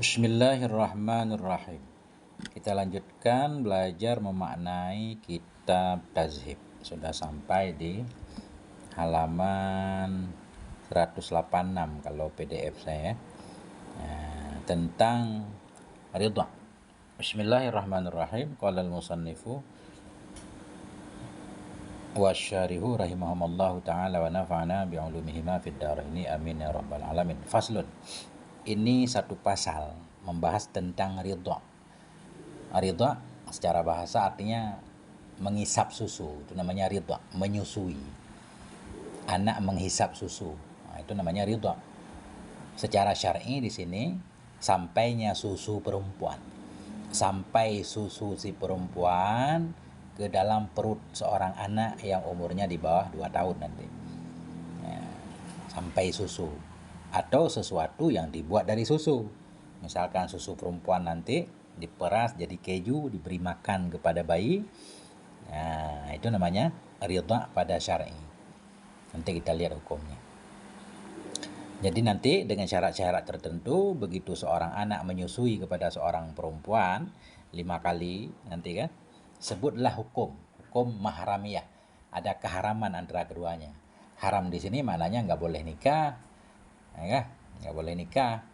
Bismillahirrahmanirrahim. Kita lanjutkan belajar memaknai kitab Tazhib. Sudah sampai di halaman 186 kalau PDF saya. Tentang ridha. Bismillahirrahmanirrahim. Qala al-musannifu wasyarihu rahimahumallahu ta'ala wa nafa'ana bi'ulumihima fid dharaini amin ya rabbal alamin. Faslun. Ini satu pasal membahas tentang ridha. Ridha secara bahasa artinya menghisap susu, itu namanya ridha, menyusui. Anak menghisap susu, itu namanya ridha. Secara syar'i di sini sampainya susu perempuan, sampai susu si perempuan ke dalam perut seorang anak yang umurnya di bawah 2 tahun nanti. Sampai susu atau sesuatu yang dibuat dari susu. Misalkan susu perempuan nanti diperas jadi keju, diberi makan kepada bayi. Itu namanya ridha pada syar'i. Nanti kita lihat hukumnya. Jadi nanti dengan syarat-syarat tertentu, begitu seorang anak menyusui kepada seorang perempuan 5 kali nanti kan, sebutlah hukum mahramiyah. Ada keharaman antara keduanya. Haram di sini maknanya nggak boleh nikah, nggak boleh nikah,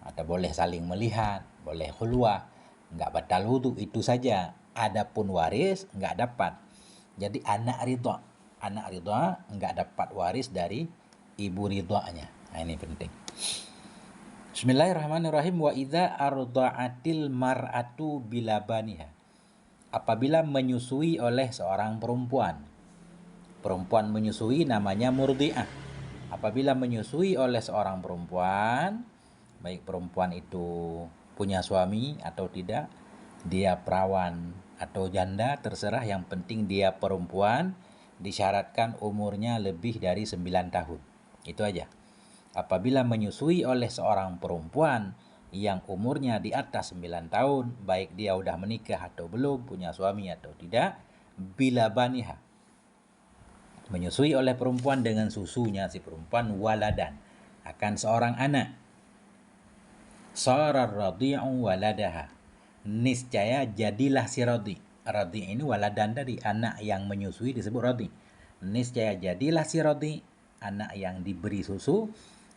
atau boleh saling melihat, boleh khulwah, nggak batal wudu, itu saja. Adapun waris nggak dapat. Jadi anak ridha nggak dapat waris dari ibu ridhanya. Ini penting. Bismillahirrahmanirrahim. Wa idza arda'atil mar'atu bilabaniha. Apabila menyusui oleh seorang perempuan menyusui namanya murdi'ah. Apabila menyusui oleh seorang perempuan, baik perempuan itu punya suami atau tidak, dia perawan atau janda, terserah, yang penting dia perempuan, disyaratkan umurnya lebih dari 9 tahun. Itu aja. Apabila menyusui oleh seorang perempuan yang umurnya di atas 9 tahun, baik dia udah menikah atau belum, punya suami atau tidak, bila baniha, menyusui oleh perempuan dengan susunya si perempuan, waladan, akan seorang anak, sarar radhi'u waladaha, niscaya jadilah si radhi. Radhi ini waladan tadi, anak yang menyusui disebut radhi. Niscaya jadilah si radhi, anak yang diberi susu,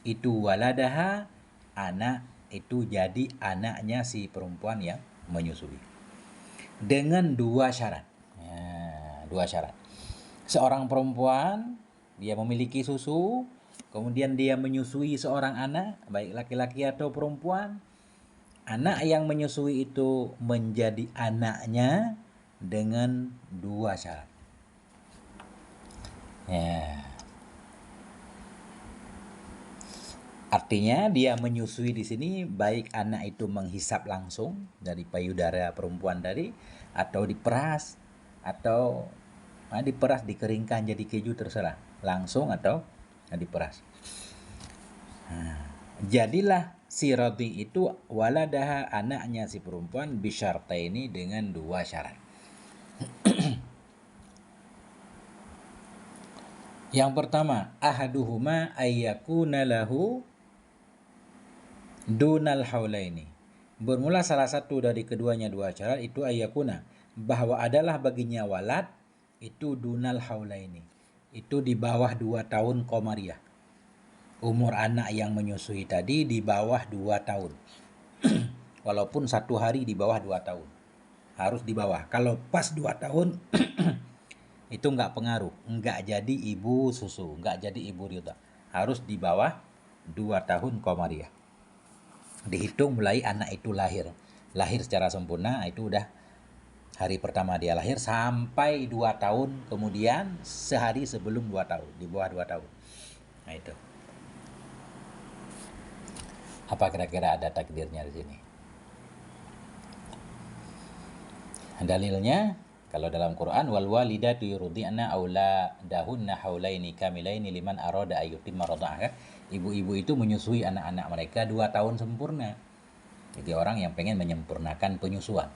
itu waladaha, anak itu jadi anaknya si perempuan yang menyusui. Dengan 2 syarat. 2 syarat. Seorang perempuan, dia memiliki susu, kemudian dia menyusui seorang anak, baik laki-laki atau perempuan. Anak yang menyusui itu menjadi anaknya dengan 2 syarat. Artinya dia menyusui di sini baik anak itu menghisap langsung dari payudara perempuan tadi, atau diperas, atau diperas dikeringkan jadi keju, terserah, langsung atau diperas. Jadilah si radhi itu waladaha, anaknya si perempuan, bisyartaini, dengan 2 syarat. Yang pertama, ahaduhuma ayyakuna lahu dunal haulaini. Bermula salah satu dari keduanya 2 syarat itu ayyakuna, bahwa adalah baginya walad itu dunal haulaini, itu di bawah 2 tahun komariah. Umur anak yang menyusui tadi di bawah 2 tahun. Walaupun 1 hari di bawah 2 tahun, harus di bawah. Kalau pas 2 tahun itu nggak pengaruh, nggak jadi ibu susu, nggak jadi ibu ridha. Harus di bawah 2 tahun komariah. Dihitung mulai anak itu lahir secara sempurna, itu udah hari pertama dia lahir sampai 2 tahun, kemudian sehari sebelum 2 tahun, di bawah 2 tahun. Itu. Apa kira-kira ada takdirnya di sini? Dalilnya kalau dalam Quran, wal walidatu yurdi'na auladahunna haulaini kamilaini liman arada ayyutimma radha'ah. Ibu-ibu itu menyusui anak-anak mereka 2 tahun sempurna. Jadi orang yang pengen menyempurnakan penyusuan.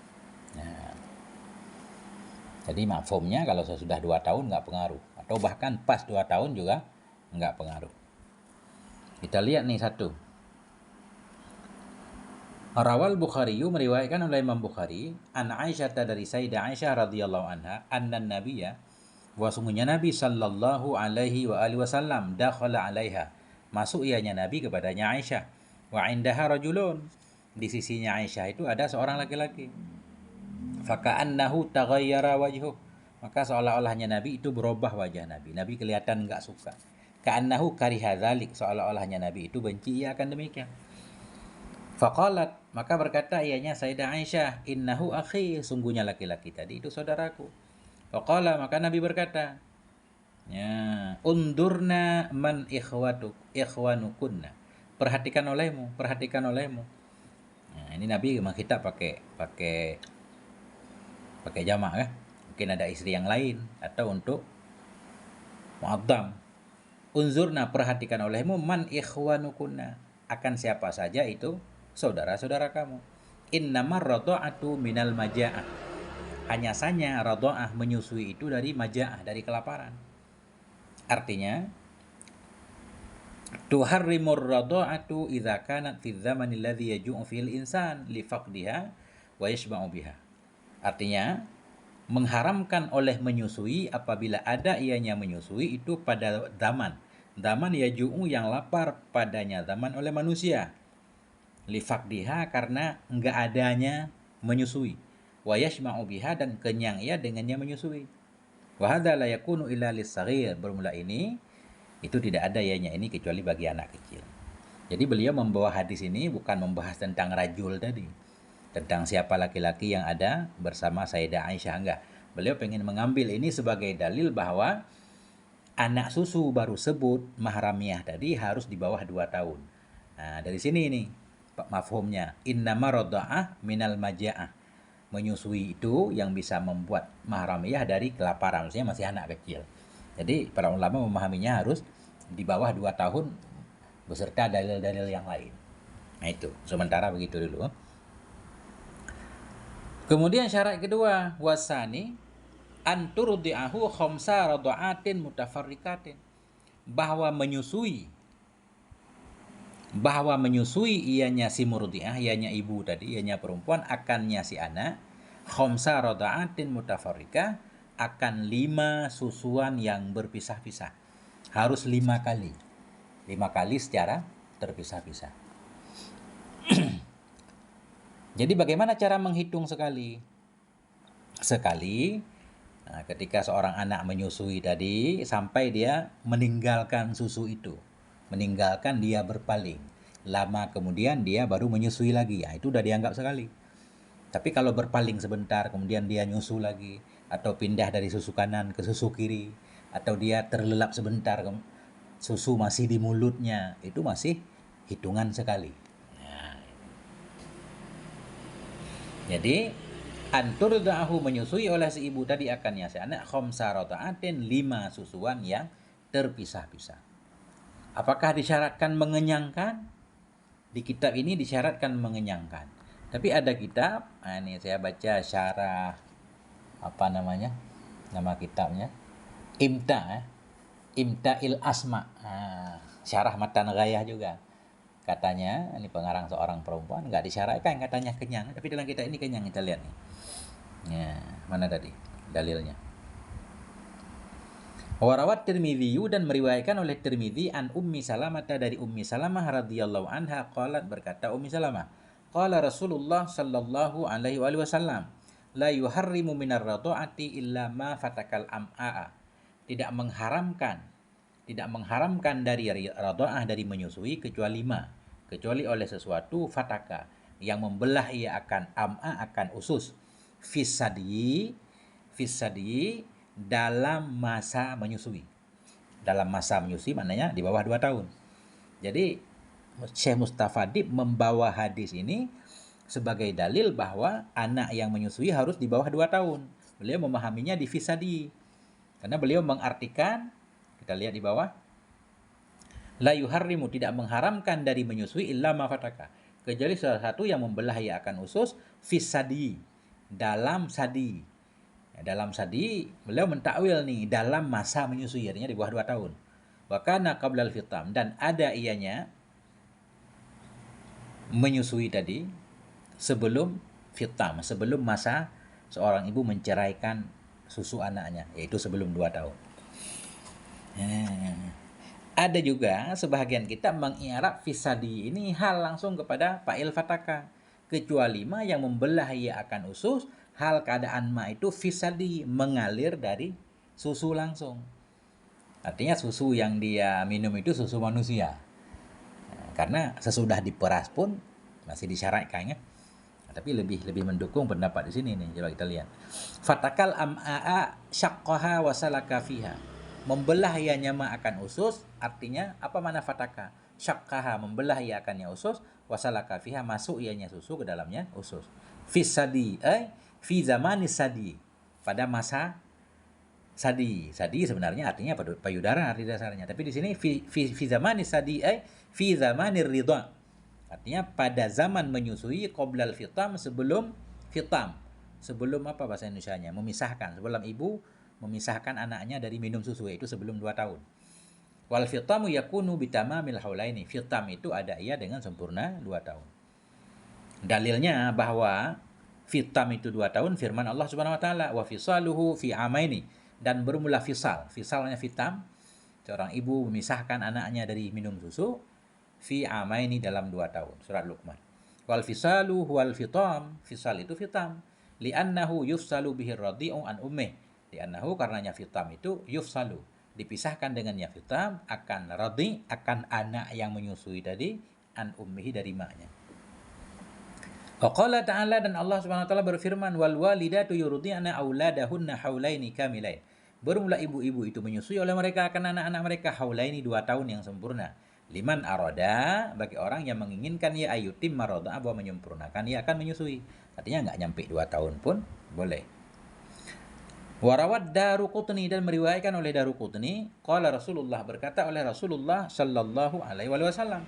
Jadi mafhumnya kalau sudah 2 tahun nggak pengaruh, atau bahkan pas 2 tahun juga nggak pengaruh. Kita lihat nih satu. Rawal Bukhari meriwayatkan oleh Imam Bukhari an Aisyah dari Sayyidah Aisyah radhiyallahu anha anna nabiyya bahwa sungguhnya Nabi sallallahu alaihi wa alihi wasallam dakhala alaiha, masuk ianya Nabi kepadanya Aisyah, wa indaha rajulun, di sisinya Aisyah itu ada seorang laki-laki, faka'annahu taghayyara wajhuh, maka seolah-olahnya Nabi itu berubah wajah Nabi. Nabi kelihatan enggak suka. Ka'annahu kariha dzalik, seolah-olahnya Nabi itu benci akan demikian. Faqalat, maka berkata ianya Sayyidah Aisyah, innahu akhi, sungguhnya laki-laki tadi itu saudaraku. Faqala, maka Nabi berkata, ya, undurna man ikhwanukunna. Perhatikan olehmu. Nah, ini Nabi memang kita pakai jamak ya. Mungkin ada istri yang lain atau untuk mu'addam. Unzurna, perhatikan olehmu, man ikhwanukunna, akan siapa saja itu saudara-saudara kamu. Innamar radha'atu minal maja'ah, hanya saja radha'ah menyusui itu dari maja'ah, dari kelaparan. Artinya tuharrimur radha'atu idza kanat fi dzamani alladhi yaju'u fil insan li faqdiha wa yashba'u biha. Artinya mengharamkan oleh menyusui apabila ada ianya menyusui itu pada zaman yaju'u yang lapar padanya zaman oleh manusia, lifakdiha karena enggak adanya menyusui, wa yashma'u biha dan kenyang ia dengannya menyusui. Wa hadza la yakunu illa lis-saghir, bermula ini itu tidak ada ianya ini kecuali bagi anak kecil. Jadi beliau membawa hadis ini bukan membahas tentang rajul tadi, tentang siapa laki-laki yang ada bersama Sayyidah Aisyah, enggak. Beliau pengen mengambil ini sebagai dalil bahwa anak susu baru sebut mahramiah tadi harus di bawah 2 tahun. Nah, dari sini nih mafhumnya, innama radha'ah minal maja'ah, menyusui itu yang bisa membuat mahramiyah dari kelaparan, maksudnya masih anak kecil. Jadi para ulama memahaminya harus di bawah 2 tahun beserta dalil-dalil yang lain. Nah itu, sementara begitu dulu. Kemudian syarat kedua, wasani anturdi'ahu khamsa radha'atin mutafarrikatin, bahwa menyusui ianya si murdiah, ianya ibu tadi, ianya perempuan, akannya si anak, khamsa radha'atin mutafarrikah, akan 5 susuan yang berpisah-pisah. Harus 5 kali. 5 kali secara terpisah-pisah. Jadi bagaimana cara menghitung sekali? Sekali, nah, ketika seorang anak menyusui tadi sampai dia meninggalkan susu itu, meninggalkan, dia berpaling, lama kemudian dia baru menyusui lagi, ya itu udah dianggap sekali. Tapi kalau berpaling sebentar kemudian dia nyusu lagi, atau pindah dari susu kanan ke susu kiri, atau dia terlelap sebentar susu masih di mulutnya, itu masih hitungan sekali. Nah, jadi anturda'ahu, menyusui oleh si ibu tadi akannya si anak, khamsa radha'atin, 5 susuan yang terpisah-pisah. Apakah disyaratkan mengenyangkan? Di kitab ini disyaratkan mengenyangkan. Tapi ada kitab, ini saya baca syarah, apa namanya? Nama kitabnya Imta'il Asma. Syarah Matan Ghayah juga. Katanya, ini pengarang seorang perempuan, enggak disyaratkan katanya kenyang, tapi dalam kitab ini kenyang, kita lihat nih. Ya, mana tadi dalilnya? Warawat Tirmidzi, dan meriwayatkan oleh Tirmidzi an Ummi Salamah, dari Ummi Salamah radhiyallahu anha, qalat, berkata Ummi Salamah, qala Rasulullah sallallahu alaihi wasallam, la yuharrimu minar radha'ati illa ma fatakal am'a, tidak mengharamkan dari radha'ah, dari menyusui, kecuali oleh sesuatu fataka, yang membelah ia akan am'a, akan usus, fisadi dalam masa menyusui. Dalam masa menyusui maknanya di bawah 2 tahun. Jadi Syekh Mustafadib membawa hadis ini sebagai dalil bahwa anak yang menyusui harus di bawah 2 tahun. Beliau memahaminya di fisadi. Karena beliau mengartikan, kita lihat di bawah, la yuharrimu, tidak mengharamkan dari menyusui illa ma fataka, kecuali salah satu yang membelah ia akan usus, fisadi, dalam sadi. Dalam sadi, beliau mentakwil nih, dalam masa menyusui, artinya di bawah 2 tahun. Wa kana qabla al-fitam, dan ada ianya menyusui tadi sebelum fitam, sebelum masa seorang ibu menceraikan susu anaknya, yaitu sebelum 2 tahun. Ada juga sebahagian kita mengiarab fisadi ini hal langsung kepada fa'il fataka. Kecuali ma yang membelah ia akan usus, hal keadaan ma itu fisadi, mengalir dari susu langsung. Artinya susu yang dia minum itu susu manusia. Karena sesudah diperas pun masih disyaratkan ya. Tapi lebih mendukung pendapat di sini nih. Coba kita lihat. Fatakal am'a syaqqaha wa salaka fiha. Membelah ianya ma akan usus, artinya apa mana fataka? Syaqqaha, membelah ia akannya usus, wa salaka fiha, masuk ianya susu ke dalamnya usus. Fi sadi, fi zamani sadi. Pada masa sadi. Sadi sebenarnya artinya payudara arti dasarnya. Tapi di sini fi zamani sadi, fi zamani ridha. Artinya pada zaman menyusui qoblal fitam, sebelum fitam. Sebelum apa bahasa Indonesianya? Memisahkan. Sebelum ibu memisahkan anaknya dari minum susu, yaitu sebelum 2 tahun. Wal fitamu yakunu bitamamil haulaini. Fitam itu ada ia dengan sempurna 2 tahun. Dalilnya bahwa fitam itu 2 tahun, firman Allah Subhanahu wa taala, wa fisaluhu fi amaini, dan bermula fisal. Fisalnya fitam, seorang ibu memisahkan anaknya dari minum susu fi amaini, dalam 2 tahun. Surat Luqman. Wal fisalu wal fitam, fisal itu fitam. Li'annahu yufsalu bihi radi'u an ummih. Li'annahu, karenanya fitam itu yufsalu, dipisahkan dengannya fitam, akan radi, akan anak yang menyusui tadi, an ummihi, dari maknya. Wa qala ta'ala, dan Allah Subhanahu wa taala berfirman, wal walidatu yurdi'na auladahunna haulaini kamilain. Bermula ibu-ibu itu menyusui oleh mereka akan anak-anak mereka haulaini, 2 tahun yang sempurna. Liman aroda, bagi orang yang menginginkan ya ayutim maroda, bahwa menyempurnakan ia akan menyusui. Artinya nggak nyampe 2 tahun pun boleh. Warawat Daruqutni, dan meriwayatkan oleh Daruqutni, qala Rasulullah, berkata oleh Rasulullah sallallahu alaihi wasallam,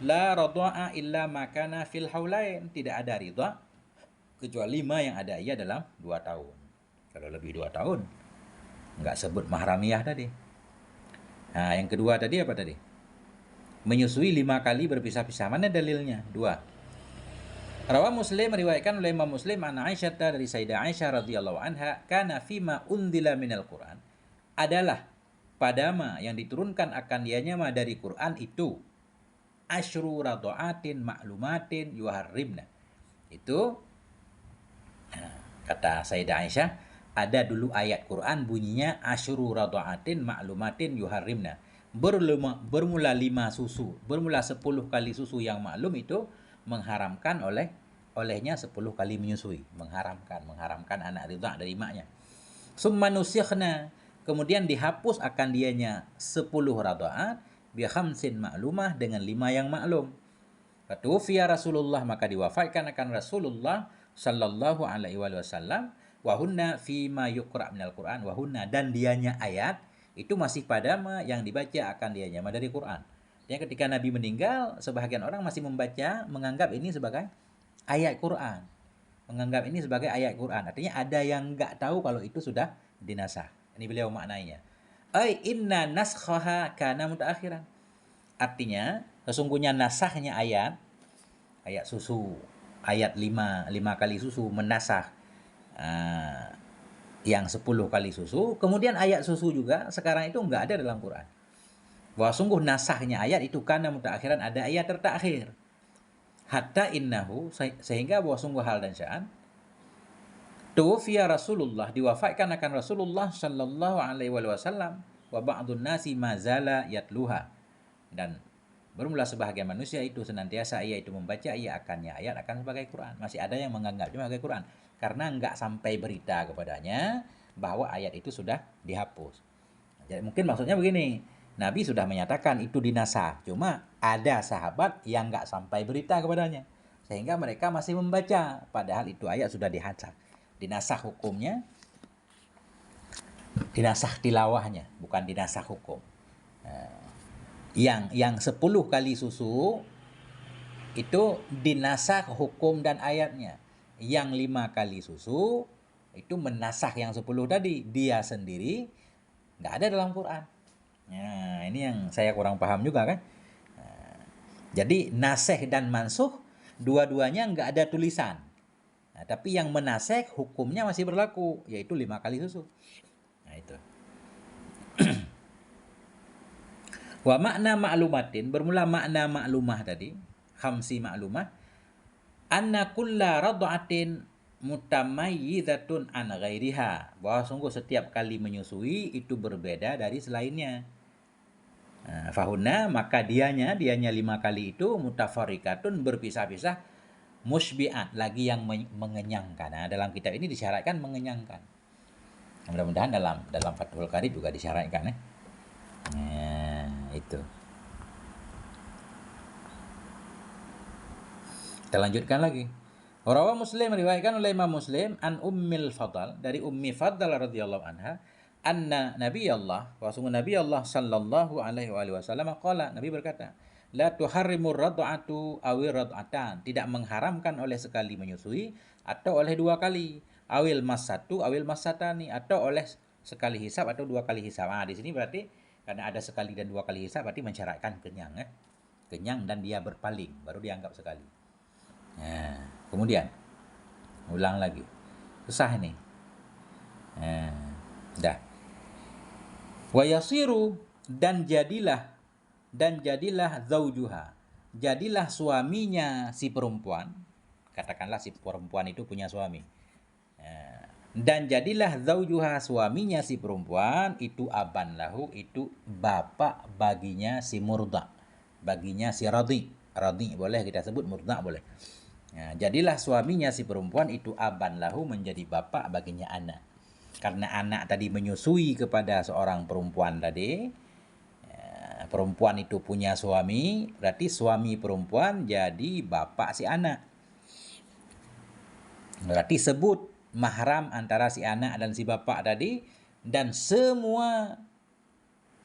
la radha'a illa makana fil haulain, tidak ada ridha kecuali ma yang ada ia dalam 2 tahun. Kalau lebih 2 tahun enggak sebut mahramiyah tadi. Nah, yang kedua tadi apa tadi? Menyusui 5 kali berpisah-pisah. Mana dalilnya? 2. Rawa Muslim, meriwayatkan oleh Imam Muslim, an Aisyah, dari Sayyidah Aisyah radhiyallahu anha, kana fima undila minal Quran, adalah pada ma yang diturunkan akan dianya ma dari Quran itu, asyru radhaatin ma'lumatin yuharrimna. Itu kata Sayyidah Aisyah, ada dulu ayat Quran bunyinya asyru radhaatin ma'lumatin yuharrimna. Bermula 5 susu, bermula 10 kali susu yang maklum itu mengharamkan olehnya 10 kali menyusui, mengharamkan anak ridha dari maknya. Summa nusikhna, kemudian dihapus akan dianya 10 radhaat bi khamsin ma'lumah, dengan 5 yang maklum. Fatufiya Rasulullah, maka diwafatkan akan Rasulullah sallallahu alaihi wasallam, wa hunna fi ma yuqra minal Quran, wa hunna, dan dianya ayat itu masih pada ma yang dibaca akan dianya ma dari Quran. Ya, ketika Nabi meninggal, sebahagian orang masih membaca, menganggap ini sebagai ayat Quran. Menganggap ini sebagai ayat Quran. Artinya ada yang nggak tahu kalau itu sudah dinasah. Ini beliau maknanya. Ai inna naskhaha kana mutaakhiran. Artinya, sesungguhnya nasahnya ayat susu, ayat 5 kali susu menasah yang 10 kali susu, kemudian ayat susu juga sekarang itu nggak ada dalam Quran. Bahwa sungguh nasahnya ayat itu karena mutakhiran, ada ayat tertakhir. Hatta innahu, sehingga bahwa sungguh hal dan sya'an, tuwfiya Rasulullah, diwafatkan akan Rasulullah sallallahu alaihi wasallam, wa ba'dun nasi mazala yatluha, dan bermula sebahagian manusia itu senantiasa ia itu membaca ia akannya ayat akan sebagai Quran. Masih ada yang menganggapnya sebagai Quran karena enggak sampai berita kepadanya bahwa ayat itu sudah dihapus. Jadi mungkin maksudnya begini, Nabi sudah menyatakan itu dinasah, cuma ada sahabat yang nggak sampai berita kepadanya, sehingga mereka masih membaca, padahal itu ayat sudah dinasah hukumnya, dinasah tilawahnya, bukan dinasah hukum. Yang 10 kali susu itu dinasah hukum dan ayatnya. Yang 5 kali susu itu menasah yang 10 tadi, dia sendiri nggak ada dalam Quran. Nah, ini yang saya kurang paham juga kan. Jadi nasih dan mansuh dua-duanya nggak ada tulisan. Nah, tapi yang menasek hukumnya masih berlaku, yaitu 5 kali susu. Nah, itu. Wa makna ma'lumatin, bermula makna maklumah tadi, khamsi maklumah, anna kulla rad'atin mutamayyidzatun an ghairiha, bahwa sungguh setiap kali menyusui itu berbeda dari selainnya. Fahuna, maka dianya 5 kali itu mutafarikatun, berpisah-pisah, musbi'at, lagi yang mengenyangkan. Nah, dalam kitab ini disyaratkan mengenyangkan. Mudah-mudahan dalam Fathul Qarib juga disyaratkan ya. Nah, itu. Kita lanjutkan lagi. Rawa Muslim, riwayatkan oleh Imam Muslim, an Ummil Fadl, dari Ummi Fadl radhiyallahu anha, anna Nabi Allah, bahwa Nabi Allah sallallahu alaihi wasallam qala, Nabi berkata, la tuharrimur rad'atu awir rad'atan, tidak mengharamkan oleh sekali menyusui atau oleh 2 kali, awil masatu awil masatani, atau oleh sekali hisab atau 2 kali hisab. Di sini berarti karena ada sekali dan 2 kali hisab berarti mensyaratkan kenyang ya. Kenyang dan dia berpaling baru dianggap sekali. Nah, kemudian ulang lagi. Susah ini. Dah. Wa yasiru, dan jadilah zaujuha. Jadilah suaminya si perempuan. Katakanlah si perempuan itu punya suami. Dan jadilah zaujuha, suaminya si perempuan itu aban lahu, itu bapak baginya si murda, baginya si radhi. Radhi boleh kita sebut, murda boleh. Jadilah suaminya si perempuan itu aban lahu, menjadi bapak baginya anak. Karena anak tadi menyusui kepada seorang perempuan tadi, perempuan itu punya suami, berarti suami perempuan jadi bapak si anak. Berarti sebut mahram antara si anak dan si bapak tadi, dan semua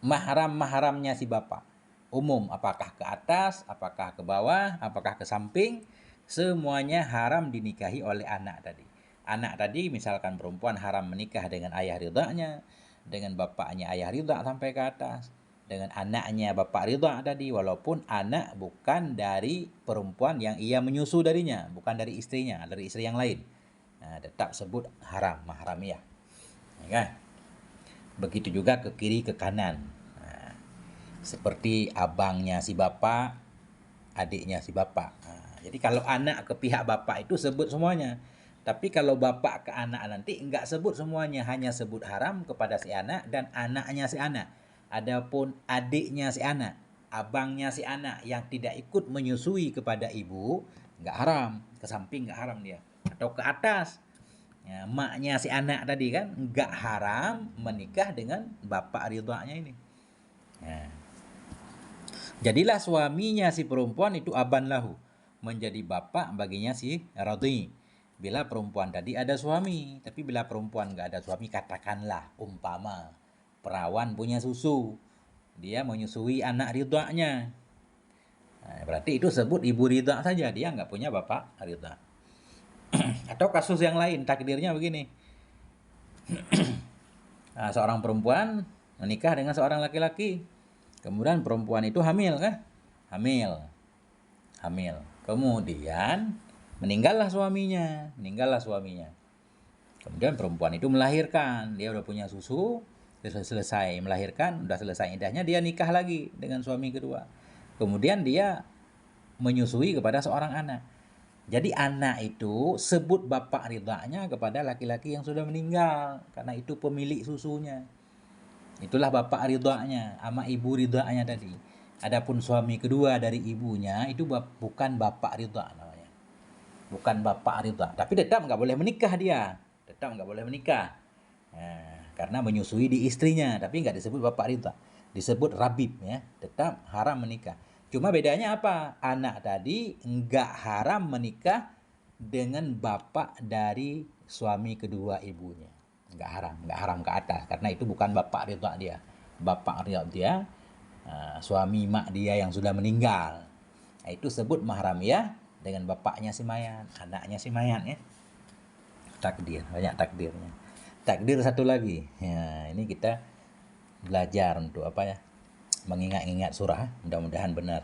mahram-mahramnya si bapak. Umum, apakah ke atas, apakah ke bawah, apakah ke samping, semuanya haram dinikahi oleh anak tadi. Anak tadi misalkan perempuan haram menikah dengan ayah ridhanya, dengan bapaknya ayah ridha sampai ke atas, dengan anaknya bapak ridha tadi, walaupun anak bukan dari perempuan yang ia menyusu darinya, bukan dari istrinya, dari istri yang lain. Tetap sebut haram, mahramiyah. Ya kan? Begitu juga ke kiri ke kanan. Seperti abangnya si bapak, adiknya si bapak. Jadi kalau anak ke pihak bapak itu sebut semuanya. Tapi kalau bapak ke anak nanti enggak sebut semuanya, hanya sebut haram kepada si anak dan anaknya si anak. Adapun adiknya si anak, abangnya si anak yang tidak ikut menyusui kepada ibu, enggak haram, ke samping enggak haram dia. Atau ke atas, maknya si anak tadi kan enggak haram menikah dengan bapak ridhanya ini. Jadilah suaminya si perempuan itu aban lahu, menjadi bapak baginya si radhi. Bila perempuan tadi ada suami, tapi bila perempuan enggak ada suami, katakanlah umpama perawan punya susu, dia menyusui anak ridhanya. Berarti itu sebut ibu ridha saja, dia enggak punya bapak ridha. Atau kasus yang lain, takdirnya begini. Seorang perempuan menikah dengan seorang laki-laki. Kemudian perempuan itu hamil kan? Hamil. Kemudian meninggallah suaminya. Kemudian perempuan itu melahirkan. Dia udah punya susu, sudah selesai melahirkan, udah selesai iddahnya, dia nikah lagi dengan suami kedua. Kemudian dia menyusui kepada seorang anak. Jadi anak itu sebut bapak ridhanya kepada laki-laki yang sudah meninggal, karena itu pemilik susunya. Itulah bapak ridhanya, sama ibu ridhanya tadi. Adapun suami kedua dari ibunya itu bukan bapak ridha namanya. Bukan bapak ridha, tapi tetap nggak boleh menikah dia. Karena menyusui di istrinya, tapi nggak disebut bapak ridha. Disebut rabib ya, tetap haram menikah. Cuma bedanya apa? Anak tadi nggak haram menikah dengan bapak dari suami kedua ibunya. Nggak haram ke atas, karena itu bukan bapak ridha dia. Bapak ridha dia suami mak dia yang sudah meninggal. Itu sebut mahramiyah dengan bapaknya si mayat, anaknya si mayat ya. Takdir, banyak takdirnya. Takdir satu lagi. Ini kita belajar untuk apa ya? Mengingat-ingat surah, mudah-mudahan benar.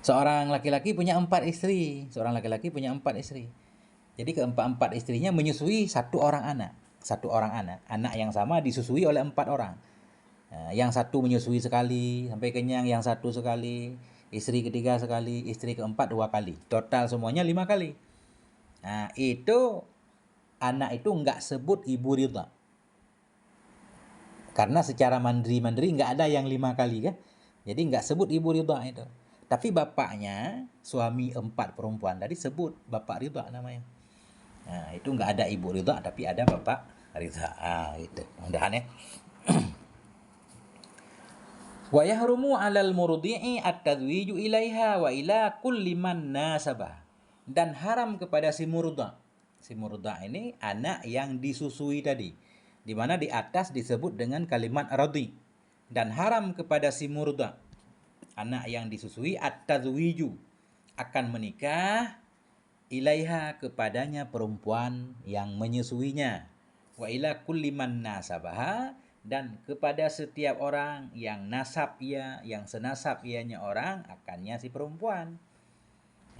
Seorang laki-laki punya 4 istri. Seorang laki-laki punya 4 istri. Jadi keempat-empat istrinya menyusui satu orang anak. Satu orang anak. Anak yang sama disusui oleh 4 orang. Yang satu menyusui sekali sampai kenyang, yang satu sekali, istri ketiga sekali, istri keempat 2 kali. Total semuanya 5 kali. Nah, itu anak itu nggak sebut ibu ridha. Karena secara mandiri nggak ada yang 5 kali kan. Jadi nggak sebut ibu ridha itu. Tapi bapaknya, suami 4 perempuan tadi sebut bapak ridha namanya. Nah, itu nggak ada ibu ridha tapi ada bapak ridha. Itu. Mudahan ya. Wa yahrumu 'alal murdi'i at-tazwiju ilaiha wa ila kulli man nasabah. Dan haram kepada si murda. Si murda ini anak yang disusui tadi. Di mana di atas disebut dengan kalimat radhi. Dan haram kepada si murda, anak yang disusui, at-tazwiju, akan menikah ilaiha, kepadanya perempuan yang menyusuinya. Wa ila kulli man nasabaha, dan kepada setiap orang yang nasab ia, yang senasab ianya orang, akannya si perempuan.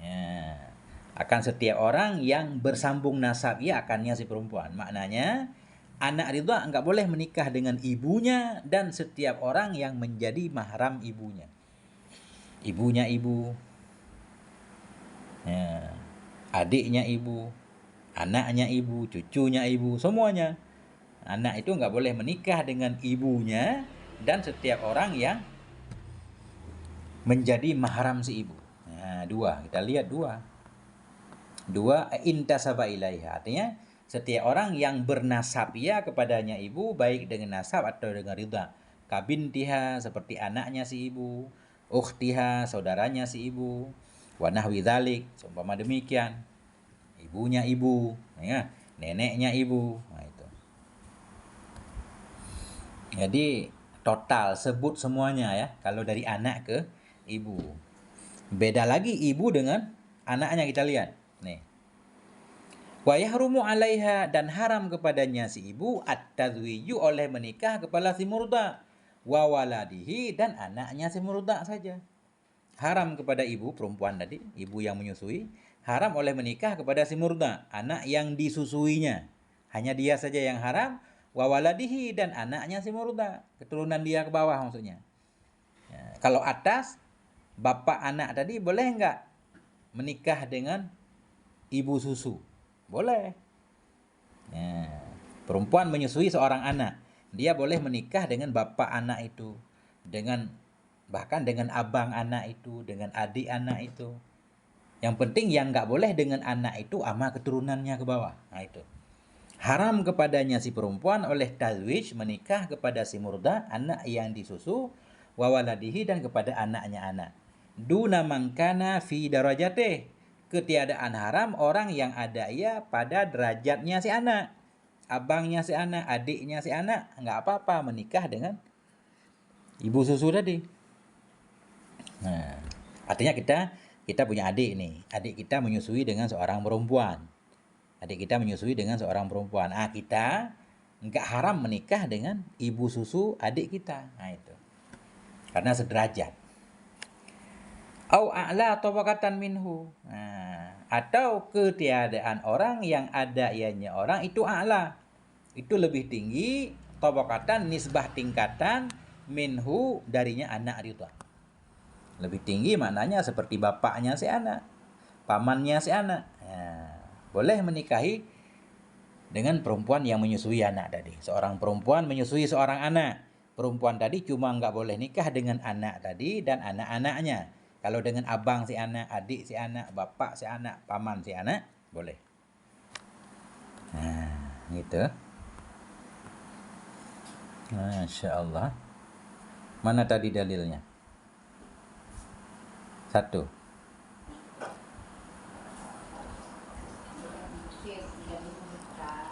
Ya. Akan setiap orang yang bersambung nasab ia, akannya si perempuan. Maknanya anak ridha enggak boleh menikah dengan ibunya dan setiap orang yang menjadi mahram ibunya. Ibunya ibu, ya, adiknya ibu, anaknya ibu, cucunya ibu, semuanya. Anak itu nggak boleh menikah dengan ibunya dan setiap orang yang menjadi mahram si ibu. Nah, 2, kita lihat 2. 2 intasaba ilaiha, artinya setiap orang yang bernasab ia kepadanya ibu, baik dengan nasab atau dengan ridha. Kabintiha, seperti anaknya si ibu, ukhtiha, saudaranya si ibu, wa nahwi dzalik, seumpama demikian. Ibunya ibu, ya, neneknya ibu. Nah, itu. Jadi total sebut semuanya ya, kalau dari anak ke ibu. Beda lagi ibu dengan anaknya, kita lihat. Nih. Wa yahrumu 'alaiha, dan haram kepadanya si ibu at-tazwiju, oleh menikah kepada si murda, wa waladihi, dan anaknya si murda saja. Haram kepada ibu perempuan tadi, ibu yang menyusui, haram oleh menikah kepada si murda, anak yang disusuinya. Hanya dia saja yang haram, wa waladihi, dan anaknya si murda, keturunan dia ke bawah maksudnya. Ya, kalau atas, bapak anak tadi boleh enggak menikah dengan ibu susu? Boleh. Ya, perempuan menyusui seorang anak, dia boleh menikah dengan bapak anak itu, dengan bahkan dengan abang anak itu, dengan adik anak itu. Yang penting yang nggak boleh dengan anak itu ama keturunannya ke bawah. Nah, itu. Haram kepadanya si perempuan oleh tazwij, menikah kepada si murda, anak yang disusu, wa waladihi, dan kepada anaknya anak. Duna mangkana fi darajatih, ketiadaan haram orang yang ada ia pada derajatnya si anak. Abangnya si anak, adiknya si anak, nggak apa-apa menikah dengan ibu susu tadi. Nah, artinya kita punya adik nih. Adik kita menyusui dengan seorang perempuan. Adik kita menyusui dengan seorang perempuan. Kita nggak haram menikah dengan ibu susu adik kita. Nah, itu. Karena sederajat. Au a'la tabaqatan minhu. Nah, atau ketiadaan orang yang ada ianya orang itu a'la. Itu lebih tinggi, tabaqatan, nisbah tingkatan, minhu, darinya anak ridha. Lebih tinggi maknanya seperti bapaknya si anak, pamannya si anak. Nah, boleh menikahi dengan perempuan yang menyusui anak tadi. Seorang perempuan menyusui seorang anak. Perempuan tadi cuma nggak boleh nikah dengan anak tadi dan anak-anaknya. Kalau dengan abang si anak, adik si anak, bapak si anak, paman si anak, boleh. Nah, gitu. Masya Allah. Mana tadi dalilnya? 1.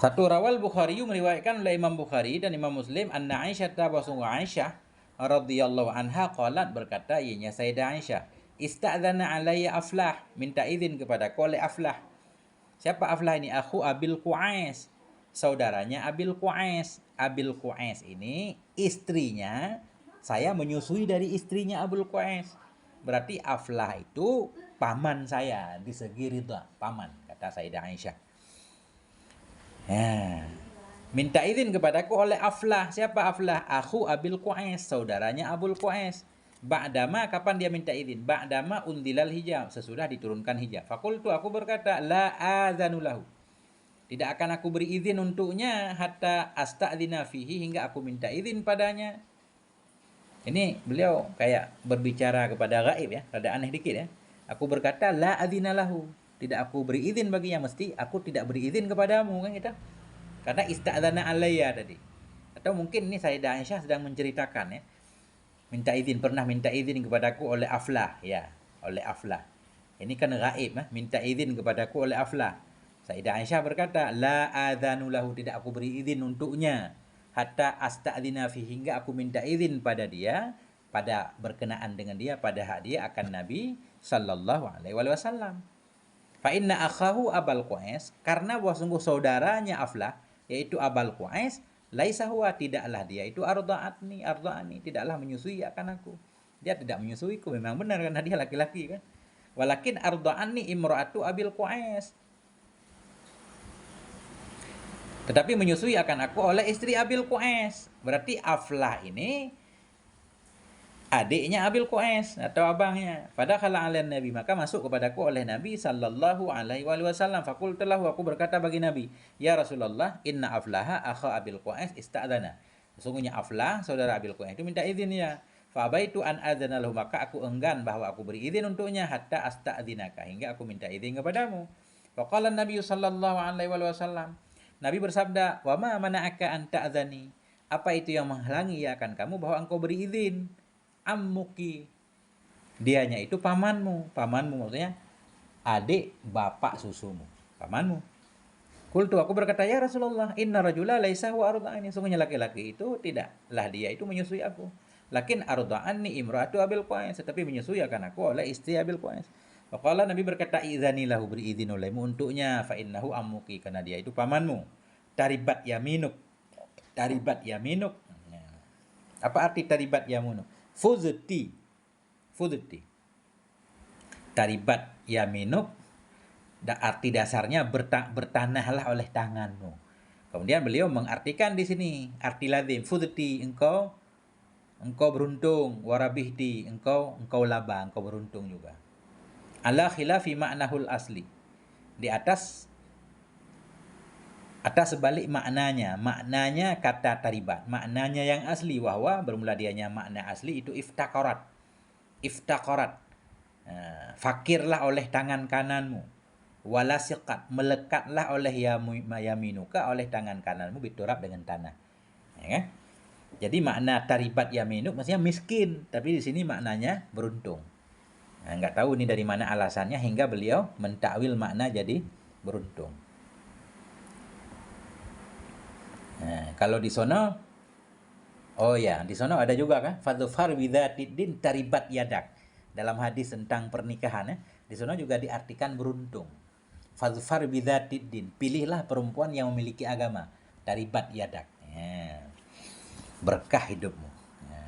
Satu, rawal Bukhari, meriwayatkan oleh Imam Bukhari dan Imam Muslim, anna Aisyah, bahwa Aisyah radhiyallahu anha qalat, berkata ianya Sayyidah Aisyah, ista'dzana alayya Aflah, minta izin kepada oleh Aflah. Siapa Aflah ini? Aku Abil Qu'ais, saudaranya Abil Qu'ais. Abil Qu'ais ini istrinya, saya menyusui dari istrinya Abul Qu'ais. berarti Aflah itu paman saya di segi ridha, paman, kata Sayyidah Aisyah. Ya. Minta izin kepadaku oleh Aflah. Siapa Aflah? Akhu Abil Qais, saudaranya Abul Qais. Ba'dama, kapan dia minta izin? Ba'dama undilal hijab, sesudah diturunkan hijab. Fakultu, aku berkata, la adzanu lahu. Tidak akan aku beri izin untuknya hatta asta'dzina fihi, hingga aku minta izin padanya. Ini beliau kayak berbicara kepada gaib ya, rada aneh dikit ya. Aku berkata la adzina lahu, tidak aku beri izin baginya, mesti aku tidak beri izin kepadamu kan kita. Karena ista'dzana alayya tadi. Atau mungkin ini Sayyidah Aisyah sedang menceritakan ya. Pernah minta izin kepadaku oleh Aflah ya, oleh Aflah. Ini kan gaib ya, minta izin kepadaku oleh Aflah. Sayyidah Aisyah berkata, la adzanu lahu, tidak aku beri izin untuknya hatta asta'dzina fi, hingga aku minta izin pada dia, pada berkenaan dengan dia, pada hak dia akan Nabi sallallahu alaihi wasallam. Fa inna akhahu Abul Qais, karena bahwa sungguh saudaranya Aflah yaitu Abul Qais, laisa huwa, tidaklah dia itu arda'ani, tidaklah menyusui akan aku. Dia tidak menyusuiku, memang benar karena dia laki-laki kan. Walakin arda'ani imra'atu Abil Qais, tetapi menyusui akan aku oleh istri Abil Qais. Berarti Aflah ini adiknya Abil Qais atau abangnya. Fadakhala 'alan Nabi, maka masuk kepadaku oleh Nabi sallallahu alaihi wasallam. Faqultu lahu, aku berkata bagi Nabi, ya Rasulullah, inna Aflaha akha Abil Qais ista'dzana. Sesungguhnya Aflah saudara Abil Qais itu minta izin ya. Fa abaitu an adzana lahu, maka aku enggan bahwa aku beri izin untuknya hatta asta'dzinaka, hingga aku minta izin kepadamu. Faqala Nabi sallallahu alaihi wasallam, Nabi bersabda, wa ma mana'aka an ta'dzani, apa itu yang menghalangi ya akan kamu bahwa engkau beri izin? Ammuki, dianya itu pamanmu maksudnya adik bapak susumu, pamanmu. Kultu, aku berkata, ya Rasulullah, inna rajula laisa huwa arda'ani, sungguhnya laki-laki itu tidaklah dia itu menyusui aku. Lakin arda'ani imra'atu Abil Qais, tetapi menyusui akan aku oleh istri Abil Qais. Faqala, Nabi berkata, idzani lahu, beri izin olehmu untuknya, fa innahu ammuki, karena dia itu pamanmu. Taribat yaminuk, taribat yaminuk. Apa arti taribat yaminuk? Fuzti, taribat yaminuk, arti dasarnya bertanahlah oleh tanganmu. Kemudian beliau mengartikan di sini arti lazim, fuzti, engkau beruntung, warabihti, engkau laba, engkau beruntung juga. Ala khilafi ma'nahul asli, di atas sebalik maknanya kata taribat, maknanya yang asli, wahwa bermula dianya makna asli itu iftaqarat, fakirlah oleh tangan kananmu, walasiqat, melekatlah oleh yaminuka, oleh tangan kananmu, biturab, dengan tanah, ya kan? Jadi makna taribat yaminuk maksudnya miskin, tapi di sini maknanya beruntung. Nah, nggak tahu ini dari mana alasannya hingga beliau mentakwil makna jadi beruntung. Nah, kalau di sono, oh ya, di sono ada juga kan, fadhfar bidzatiddin taribat yadak. Dalam hadis tentang pernikahan ya, di sono juga diartikan beruntung. Fadhfar bidzatiddin, pilihlah perempuan yang memiliki agama, taribat yadak. Ya. Berkah hidupmu. Ya.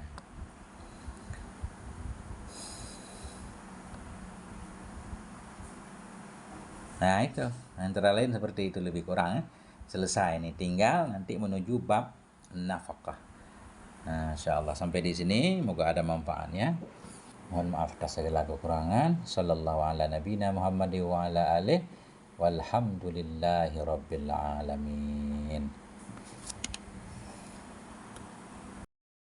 Nah itu, antara lain seperti itu lebih kurang ya. Selesai nih, tinggal nanti menuju bab nafkah. Nah, insyaallah sampai di sini, moga ada manfaatnya. Mohon maaf atas segala kekurangan. Sallallahu ala nabiyina Muhammad wa ala alihi walhamdulillahi rabbil alamin.